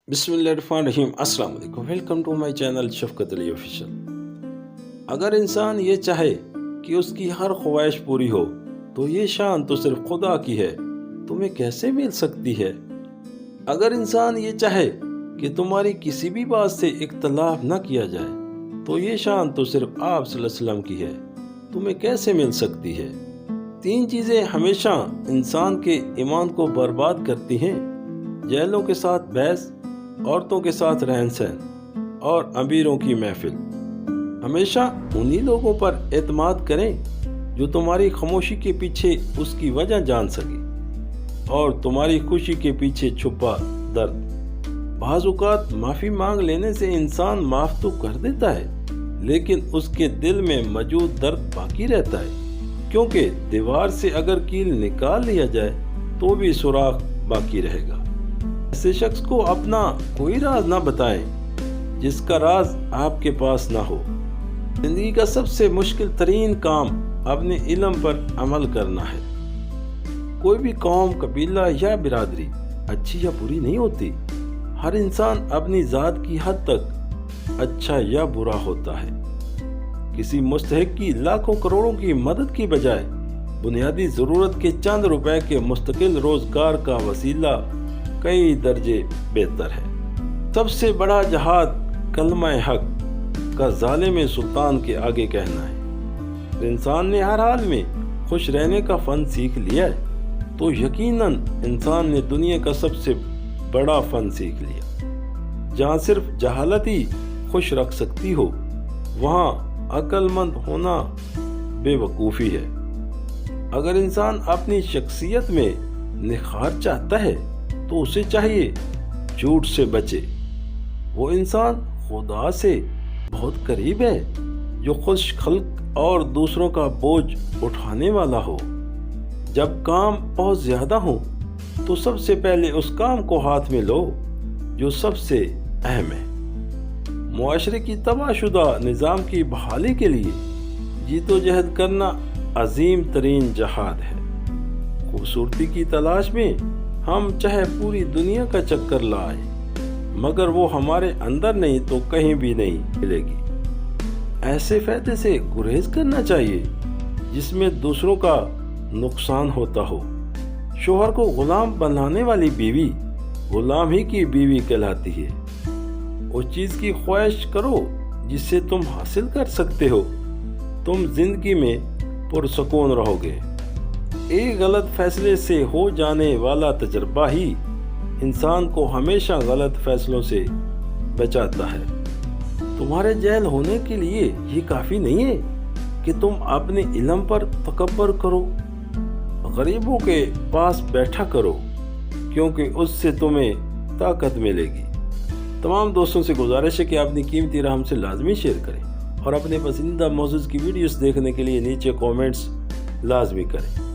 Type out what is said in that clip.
بسم اللہ الرحمن الرحیم۔ السلام علیکم، ویلکم ٹو مائی چینل شفقت علی آفیشیل۔ اگر انسان یہ چاہے کہ اس کی ہر خواہش پوری ہو تو یہ شان تو صرف خدا کی ہے، تمہیں کیسے مل سکتی ہے؟ اگر انسان یہ چاہے کہ تمہاری کسی بھی بات سے اختلاف نہ کیا جائے تو یہ شان تو صرف آپ صلی اللہ علیہ وسلم کی ہے، تمہیں کیسے مل سکتی ہے؟ تین چیزیں ہمیشہ انسان کے ایمان کو برباد کرتی ہیں: جہلوں کے ساتھ بحث، عورتوں کے ساتھ رہن سہن اور امیروں کی محفل۔ ہمیشہ انہی لوگوں پر اعتماد کریں جو تمہاری خاموشی کے پیچھے اس کی وجہ جان سکے اور تمہاری خوشی کے پیچھے چھپا درد۔ بعض اوقات معافی مانگ لینے سے انسان معاف تو کر دیتا ہے لیکن اس کے دل میں موجود درد باقی رہتا ہے، کیونکہ دیوار سے اگر کیل نکال لیا جائے تو بھی سوراخ باقی رہے گا۔ ایسے شخص کو اپنا کوئی راز نہ بتائیں جس کا راز آپ کے پاس نہ ہو۔ زندگی کا سب سے مشکل ترین کام اپنے علم پر عمل کرنا ہے۔ کوئی بھی قوم، قبیلہ یا برادری اچھی یا بری نہیں ہوتی، ہر انسان اپنی ذات کی حد تک اچھا یا برا ہوتا ہے۔ کسی مستحق کی لاکھوں کروڑوں کی مدد کی بجائے بنیادی ضرورت کے چند روپے کے مستقل روزگار کا وسیلہ کئی درجے بہتر ہے۔ سب سے بڑا جہاد کلمہ حق کا ظالم سلطان کے آگے کہنا ہے۔ انسان نے ہر حال میں خوش رہنے کا فن سیکھ لیا ہے تو یقیناً انسان نے دنیا کا سب سے بڑا فن سیکھ لیا۔ جہاں صرف جہالت ہی خوش رکھ سکتی ہو وہاں عقل مند ہونا بے وقوفی ہے۔ اگر انسان اپنی شخصیت میں نکھار چاہتا ہے تو اسے چاہیے جھوٹ سے بچے۔ وہ انسان خدا سے بہت قریب ہے جو خوش خلق اور دوسروں کا بوجھ اٹھانے والا ہو۔ جب کام بہت زیادہ ہو تو سب سے پہلے اس کام کو ہاتھ میں لو جو سب سے اہم ہے۔ معاشرے کی تباہ شدہ نظام کی بحالی کے لیے جیت و جہد کرنا عظیم ترین جہاد ہے۔ خوبصورتی کی تلاش میں ہم چاہے پوری دنیا کا چکر لائیں مگر وہ ہمارے اندر نہیں تو کہیں بھی نہیں ملے گی۔ ایسے فائدے سے گریز کرنا چاہیے جس میں دوسروں کا نقصان ہوتا ہو۔ شوہر کو غلام بنانے والی بیوی غلام ہی کی بیوی کہلاتی ہے۔ اس چیز کی خواہش کرو جس سے تم حاصل کر سکتے ہو، تم زندگی میں پرسکون رہو گے۔ ایک غلط فیصلے سے ہو جانے والا تجربہ ہی انسان کو ہمیشہ غلط فیصلوں سے بچاتا ہے۔ تمہارے جاہل ہونے کے لیے یہ کافی نہیں ہے کہ تم اپنے علم پر تکبر کرو، غریبوں کے پاس بیٹھا کرو کیونکہ اس سے تمہیں طاقت ملے گی۔ تمام دوستوں سے گزارش ہے کہ اپنی قیمتی رائے ہم سے لازمی شیئر کریں اور اپنے پسندیدہ موضوع کی ویڈیوز دیکھنے کے لیے نیچے کومنٹس لازمی کریں۔